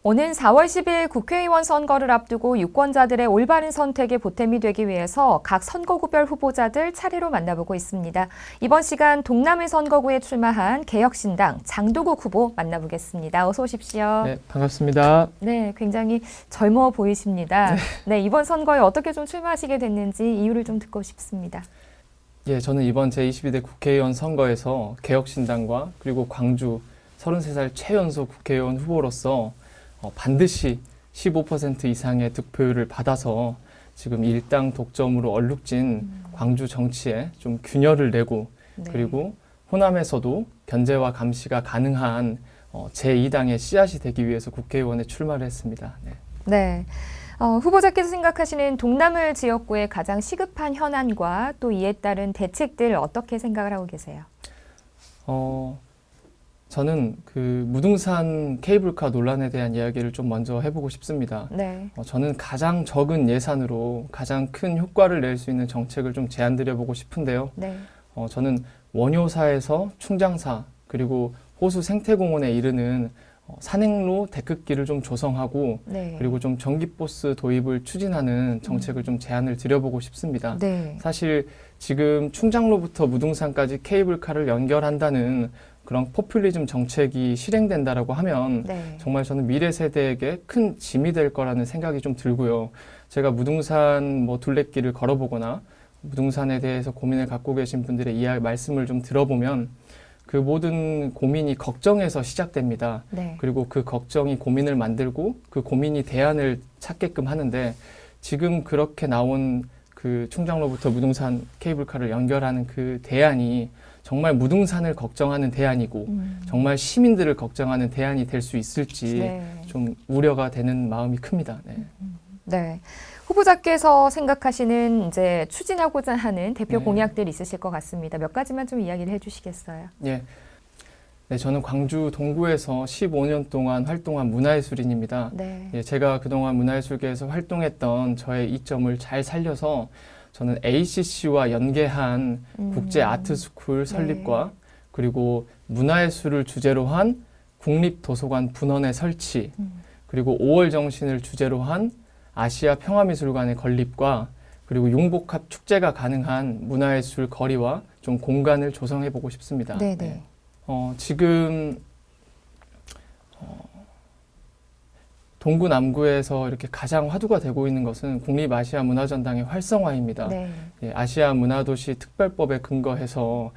오는 4월 10일 국회의원 선거를 앞두고 유권자들의 올바른 선택에 보탬이 되기 위해서 각 선거구별 후보자들 차례로 만나보고 있습니다. 이번 시간 동남을 선거구에 출마한 개혁신당 장도국 후보 만나보겠습니다. 어서 오십시오. 네, 반갑습니다. 네, 굉장히 젊어 보이십니다. 네, 이번 선거에 어떻게 좀 출마하시게 됐는지 이유를 좀 듣고 싶습니다. 예, 저는 이번 제22대 국회의원 선거에서 개혁신당과 그리고 광주 33살 최연소 국회의원 후보로서 반드시 15% 이상의 득표율을 받아서 지금 일당 독점으로 얼룩진 광주 정치에 좀 균열을 내고 그리고 호남에서도 견제와 감시가 가능한 제2당의 씨앗이 되기 위해서 국회의원에 출마를 했습니다. 네. 후보자께서 생각하시는 동남을 지역구의 가장 시급한 현안과 또 이에 따른 대책들 어떻게 생각을 하고 계세요? 저는 그 무등산 케이블카 논란에 대한 이야기를 좀 먼저 해보고 싶습니다. 네. 저는 가장 적은 예산으로 가장 큰 효과를 낼 수 있는 정책을 좀 제안드려보고 싶은데요. 네. 저는 원효사에서 충장사 그리고 호수 생태공원에 이르는 산행로 데크길을 좀 조성하고 네. 그리고 좀 전기버스 도입을 추진하는 정책을 좀 제안을 드려보고 싶습니다. 네. 사실 지금 충장로부터 무등산까지 케이블카를 연결한다는 그런 포퓰리즘 정책이 실행된다라고 하면 네. 정말 저는 미래 세대에게 큰 짐이 될 거라는 생각이 좀 들고요. 제가 무등산 둘레길을 걸어보거나 무등산에 대해서 고민을 갖고 계신 분들의 말씀을 좀 들어보면 그 모든 고민이 걱정에서 시작됩니다. 네. 그리고 그 걱정이 고민을 만들고 그 고민이 대안을 찾게끔 하는데 지금 그렇게 나온 그 충장로부터 무등산 케이블카를 연결하는 그 대안이 정말 무등산을 걱정하는 대안이고 정말 시민들을 걱정하는 대안이 될 수 있을지 네. 좀 우려가 되는 마음이 큽니다. 네. 네. 후보자께서 생각하시는 이제 추진하고자 하는 대표 공약들 있으실 것 같습니다. 몇 가지만 좀 이야기를 해주시겠어요? 예. 네, 저는 광주 동구에서 15년 동안 활동한 문화예술인입니다. 네. 예, 제가 그동안 문화예술계에서 활동했던 저의 이점을 잘 살려서 저는 ACC와 연계한 국제 아트스쿨 설립과 그리고 문화예술을 주제로 한 국립도서관 분원의 설치 그리고 5월 정신을 주제로 한 아시아 평화미술관의 건립과 그리고 융복합 축제가 가능한 문화예술 거리와 좀 공간을 조성해보고 싶습니다. 네네. 네. 지금 동구 남구에서 이렇게 가장 화두가 되고 있는 것은 국립아시아문화전당의 활성화입니다. 네. 예, 아시아 문화도시 특별법에 근거해서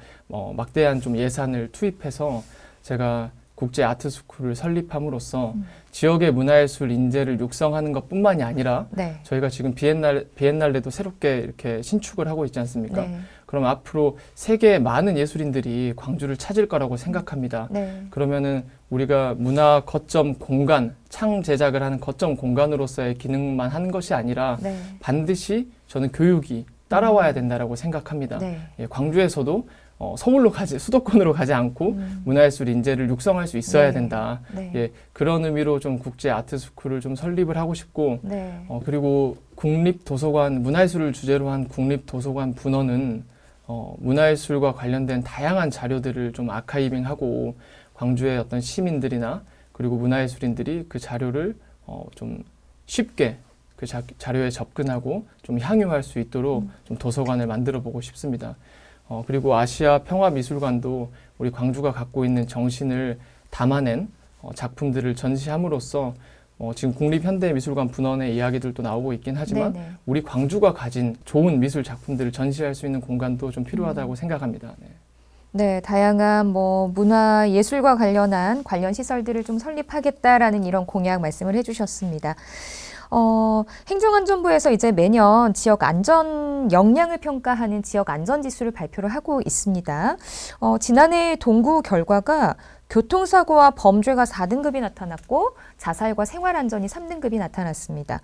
막대한 좀 예산을 투입해서 제가 국제 아트스쿨을 설립함으로써 지역의 문화예술 인재를 육성하는 것뿐만이 아니라 네. 저희가 지금 비엔날레도 새롭게 이렇게 신축을 하고 있지 않습니까? 네. 그럼 앞으로 세계의 많은 예술인들이 광주를 찾을 거라고 생각합니다. 네. 그러면은 우리가 문화 거점 공간, 창 제작을 하는 거점 공간으로서의 기능만 하는 것이 아니라 네. 반드시 저는 교육이 따라와야 된다라고 생각합니다. 네. 예, 광주에서도 수도권으로 가지 않고 문화예술 인재를 육성할 수 있어야 네. 된다. 네. 예, 그런 의미로 좀 국제 아트스쿨을 좀 설립을 하고 싶고, 네. 그리고 국립도서관, 문화예술을 주제로 한 국립도서관 분원은 문화예술과 관련된 다양한 자료들을 좀 아카이빙하고 광주의 어떤 시민들이나 그리고 문화예술인들이 그 자료를 좀 쉽게 그 자료에 접근하고 좀 향유할 수 있도록 좀 도서관을 만들어 보고 싶습니다. 그리고 아시아 평화미술관도 우리 광주가 갖고 있는 정신을 담아낸 작품들을 전시함으로써 지금 국립현대미술관 분원의 이야기들도 나오고 있긴 하지만 네네. 우리 광주가 가진 좋은 미술 작품들을 전시할 수 있는 공간도 좀 필요하다고 생각합니다. 네. 네, 다양한 문화 예술과 관련한 관련 시설들을 좀 설립하겠다라는 이런 공약 말씀을 해주셨습니다. 행정안전부에서 이제 매년 지역 안전 역량을 평가하는 지역 안전 지수를 발표를 하고 있습니다. 지난해 동구 결과가 교통사고와 범죄가 4등급이 나타났고 자살과 생활안전이 3등급이 나타났습니다.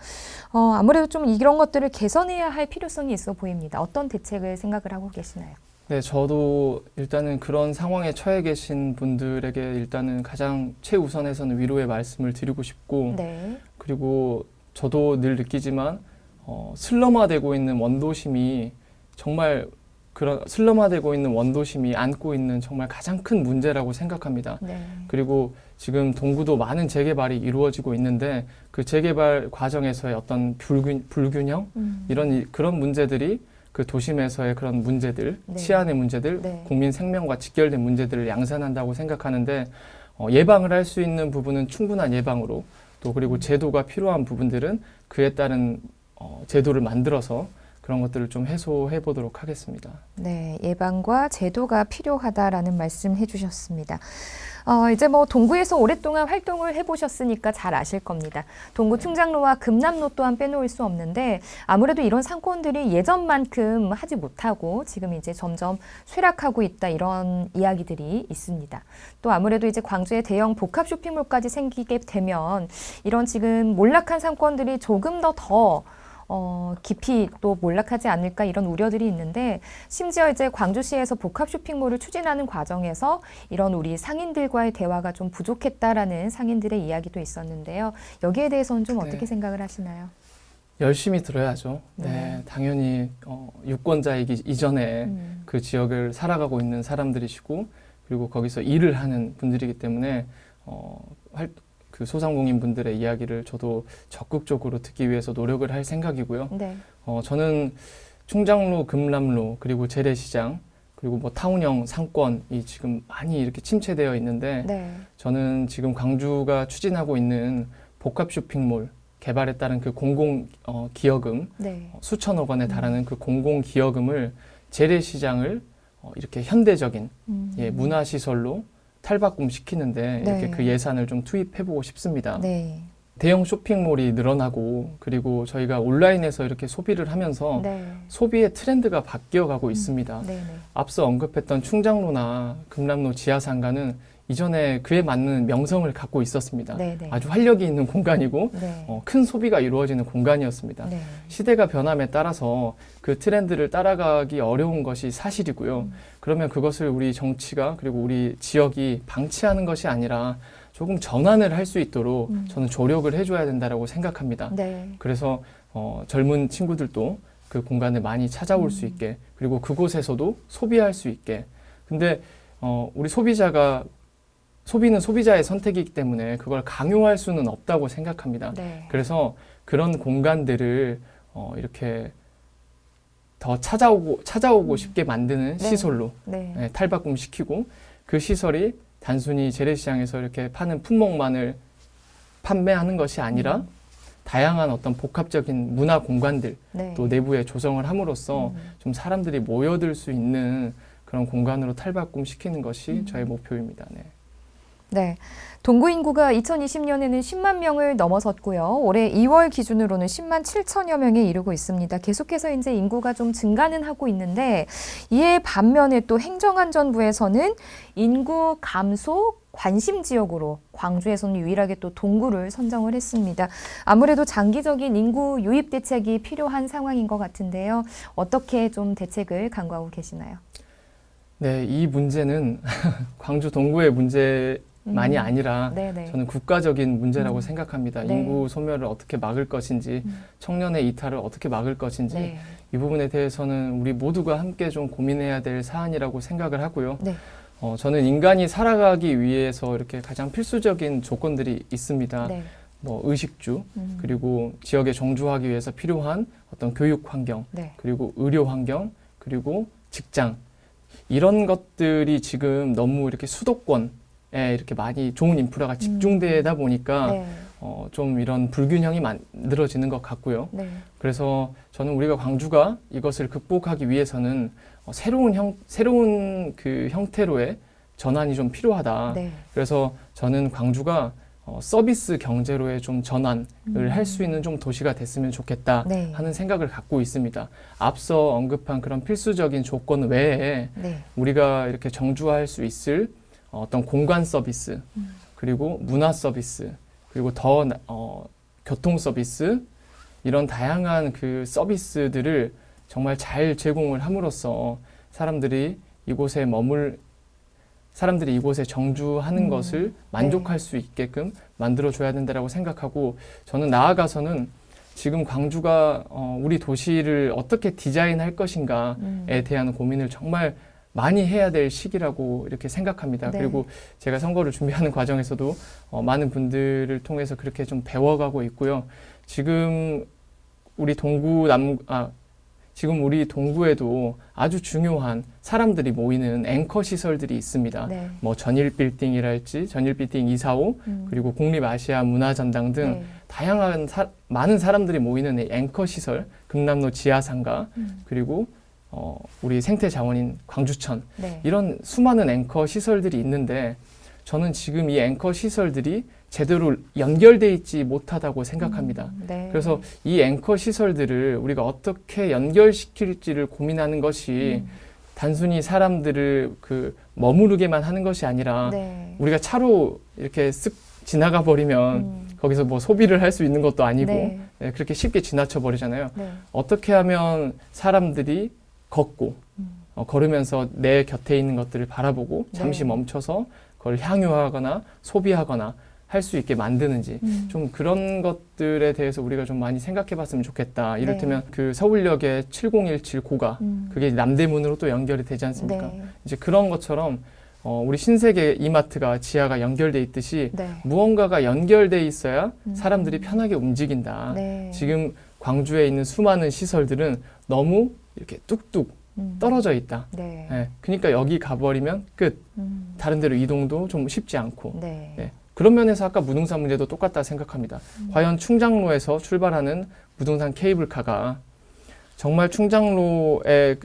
아무래도 좀 이런 것들을 개선해야 할 필요성이 있어 보입니다. 어떤 대책을 생각을 하고 계시나요? 네, 저도 일단은 그런 상황에 처해 계신 분들에게 일단은 가장 최우선에서는 위로의 말씀을 드리고 싶고 네. 그리고 저도 늘 느끼지만 슬럼화되고 있는 원도심이 정말 그런 슬럼화되고 있는 원도심이 안고 있는 정말 가장 큰 문제라고 생각합니다. 네. 그리고 지금 동구도 많은 재개발이 이루어지고 있는데 그 재개발 과정에서의 어떤 불균형 그런 문제들이 그 도심에서의 그런 문제들, 네. 치안의 문제들, 네. 국민 생명과 직결된 문제들을 양산한다고 생각하는데 예방을 할 수 있는 부분은 충분한 예방으로 또 그리고 제도가 필요한 부분들은 그에 따른 제도를 만들어서 그런 것들을 좀 해소해 보도록 하겠습니다. 네, 예방과 제도가 필요하다라는 말씀 해주셨습니다. 이제 뭐 동구에서 오랫동안 활동을 해보셨으니까 잘 아실 겁니다. 동구 충장로와 금남로 또한 빼놓을 수 없는데 아무래도 이런 상권들이 예전만큼 하지 못하고 지금 이제 점점 쇠락하고 있다 이런 이야기들이 있습니다. 또 아무래도 이제 광주에 대형 복합 쇼핑몰까지 생기게 되면 이런 지금 몰락한 상권들이 조금 더 깊이 또 몰락하지 않을까 이런 우려들이 있는데 심지어 이제 광주시에서 복합 쇼핑몰을 추진하는 과정에서 이런 우리 상인들과의 대화가 좀 부족했다라는 상인들의 이야기도 있었는데요. 여기에 대해서는 좀 어떻게 생각을 하시나요? 열심히 들어야죠. 네. 네, 당연히 유권자이기 이전에 그 지역을 살아가고 있는 사람들이시고 그리고 거기서 일을 하는 분들이기 때문에 그 소상공인 분들의 이야기를 저도 적극적으로 듣기 위해서 노력을 할 생각이고요. 네. 저는 충장로, 금남로, 그리고 재래시장, 그리고 뭐 타운형 상권이 지금 많이 이렇게 침체되어 있는데 네. 저는 지금 광주가 추진하고 있는 복합 쇼핑몰 개발에 따른 그 공공 기여금 네. 수천억 원에 달하는 그 공공 기여금을 재래시장을 이렇게 현대적인 문화시설로 탈바꿈 시키는데 네. 이렇게 그 예산을 좀 투입해보고 싶습니다. 네. 대형 쇼핑몰이 늘어나고 그리고 저희가 온라인에서 이렇게 소비를 하면서 네. 소비의 트렌드가 바뀌어가고 있습니다. 네. 네. 앞서 언급했던 충장로나 금남로 지하상가는 이전에 그에 맞는 명성을 갖고 있었습니다. 네. 네. 아주 활력이 있는 공간이고 네. 큰 소비가 이루어지는 공간이었습니다. 네. 시대가 변함에 따라서 그 트렌드를 따라가기 어려운 것이 사실이고요. 그러면 그것을 우리 정치가 그리고 우리 지역이 방치하는 것이 아니라 조금 전환을 할 수 있도록 저는 조력을 해줘야 된다라고 생각합니다. 네. 그래서 젊은 친구들도 그 공간을 많이 찾아올 수 있게 그리고 그곳에서도 소비할 수 있게. 근데 우리 소비는 소비자의 선택이기 때문에 그걸 강요할 수는 없다고 생각합니다. 네. 그래서 그런 공간들을 이렇게 더 찾아오고 싶게 만드는 네. 시설로 네. 탈바꿈 시키고 그 시설이 단순히 재래시장에서 이렇게 파는 품목만을 판매하는 것이 아니라 다양한 어떤 복합적인 문화 공간들 네. 또 내부에 조성을 함으로써 좀 사람들이 모여들 수 있는 그런 공간으로 탈바꿈 시키는 것이 저의 목표입니다. 네. 네. 동구 인구가 2020년에는 10만 명을 넘어섰고요. 올해 2월 기준으로는 10만 7천여 명에 이르고 있습니다. 계속해서 이제 인구가 좀 증가는 하고 있는데 이에 반면에 또 행정안전부에서는 인구 감소 관심 지역으로 광주에서는 유일하게 또 동구를 선정을 했습니다. 아무래도 장기적인 인구 유입 대책이 필요한 상황인 것 같은데요. 어떻게 좀 대책을 강구하고 계시나요? 네, 이 문제는 광주 동구의 문제만이 아니라 네네. 저는 국가적인 문제라고 생각합니다. 네. 인구 소멸을 어떻게 막을 것인지, 청년의 이탈을 어떻게 막을 것인지 네. 이 부분에 대해서는 우리 모두가 함께 좀 고민해야 될 사안이라고 생각을 하고요. 네. 저는 인간이 살아가기 위해서 이렇게 가장 필수적인 조건들이 있습니다. 네. 뭐 의식주, 그리고 지역에 정주하기 위해서 필요한 어떤 교육 환경, 네. 그리고 의료 환경, 그리고 직장. 이런 것들이 지금 너무 이렇게 수도권에 이렇게 많이 좋은 인프라가 집중되다 보니까 네. 좀 이런 불균형이 만들어지는 것 같고요. 네. 그래서 저는 우리가 광주가 이것을 극복하기 위해서는 새로운 그 형태로의 전환이 좀 필요하다. 네. 그래서 저는 광주가 서비스 경제로의 좀 전환을 할 수 있는 좀 도시가 됐으면 좋겠다 네. 하는 생각을 갖고 있습니다. 앞서 언급한 그런 필수적인 조건 외에 네. 우리가 이렇게 정주할 수 있을 어떤 공간 서비스, 그리고 문화 서비스, 그리고 교통 서비스, 이런 다양한 그 서비스들을 정말 잘 제공을 함으로써 사람들이 이곳에 정주하는 것을 만족할 수 있게끔 만들어줘야 된다고 생각하고, 저는 나아가서는 지금 광주가 우리 도시를 어떻게 디자인할 것인가에 대한 고민을 정말 많이 해야 될 시기라고 이렇게 생각합니다. 네. 그리고 제가 선거를 준비하는 과정에서도 많은 분들을 통해서 그렇게 좀 배워가고 있고요. 지금 우리 지금 우리 동구에도 아주 중요한 사람들이 모이는 앵커 시설들이 있습니다. 네. 뭐 전일빌딩이랄지 전일빌딩 245 그리고 국립아시아 문화전당 등 네. 다양한 많은 사람들이 모이는 이 앵커 시설, 금남로 지하상가 그리고 우리 생태 자원인 광주천 네. 이런 수많은 앵커 시설들이 있는데 저는 지금 이 앵커 시설들이 제대로 연결돼 있지 못하다고 생각합니다. 네. 그래서 이 앵커 시설들을 우리가 어떻게 연결시킬지를 고민하는 것이 단순히 사람들을 머무르게만 하는 것이 아니라 네. 우리가 차로 이렇게 쓱 지나가 버리면 거기서 뭐 소비를 할 수 있는 것도 아니고 네. 네, 그렇게 쉽게 지나쳐 버리잖아요. 네. 어떻게 하면 사람들이 걷고 걸으면서 내 곁에 있는 것들을 바라보고 잠시 네. 멈춰서 그걸 향유하거나 소비하거나 할 수 있게 만드는지 좀 그런 것들에 대해서 우리가 좀 많이 생각해 봤으면 좋겠다. 이를테면 그 서울역의 7017 고가 그게 남대문으로 또 연결이 되지 않습니까? 네. 이제 그런 것처럼 우리 신세계 이마트가 지하가 연결돼 있듯이 네. 무언가가 연결돼 있어야 사람들이 편하게 움직인다. 네. 지금 광주에 있는 수많은 시설들은 너무 이렇게 뚝뚝 떨어져 있다. 네. 예, 그러니까 여기 가버리면 끝. 다른 데로 이동도 좀 쉽지 않고. 네. 예, 그런 면에서 아까 무등산 문제도 똑같다 생각합니다. 과연 충장로에서 출발하는 무등산 케이블카가 정말 충장로에서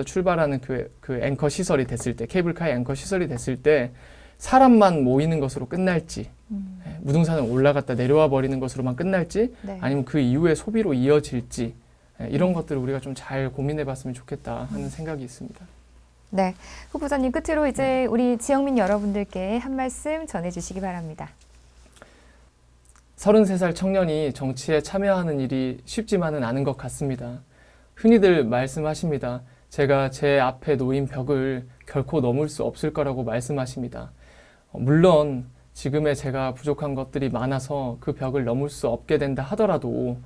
출발하는 그 앵커 시설이 됐을 때, 케이블카의 앵커 시설이 됐을 때 사람만 모이는 것으로 끝날지, 예, 무등산을 올라갔다 내려와 버리는 것으로만 끝날지, 네. 아니면 그 이후에 소비로 이어질지, 예, 이런 것들을 우리가 좀 잘 고민해 봤으면 좋겠다 하는 생각이 있습니다. 네. 후보자님 끝으로 이제 우리 지역민 여러분들께 한 말씀 전해주시기 바랍니다. 33살 청년이 정치에 참여하는 일이 쉽지만은 않은 것 같습니다. 흔히들 말씀하십니다. 제가 제 앞에 놓인 벽을 결코 넘을 수 없을 거라고 말씀하십니다. 물론 지금의 제가 부족한 것들이 많아서 그 벽을 넘을 수 없게 된다 하더라도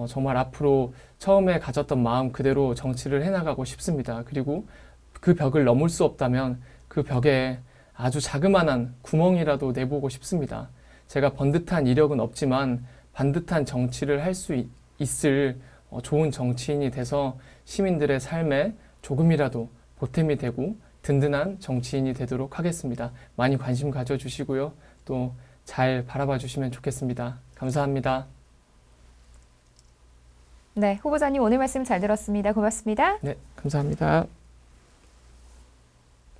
정말 앞으로 처음에 가졌던 마음 그대로 정치를 해나가고 싶습니다. 그리고 그 벽을 넘을 수 없다면 그 벽에 아주 자그마한 구멍이라도 내보고 싶습니다. 제가 번듯한 이력은 없지만 반듯한 정치를 할 수 있을 좋은 정치인이 돼서 시민들의 삶에 조금이라도 보탬이 되고 든든한 정치인이 되도록 하겠습니다. 많이 관심 가져주시고요. 또 잘 바라봐 주시면 좋겠습니다. 감사합니다. 네, 후보자님 오늘 말씀 잘 들었습니다. 고맙습니다. 네, 감사합니다.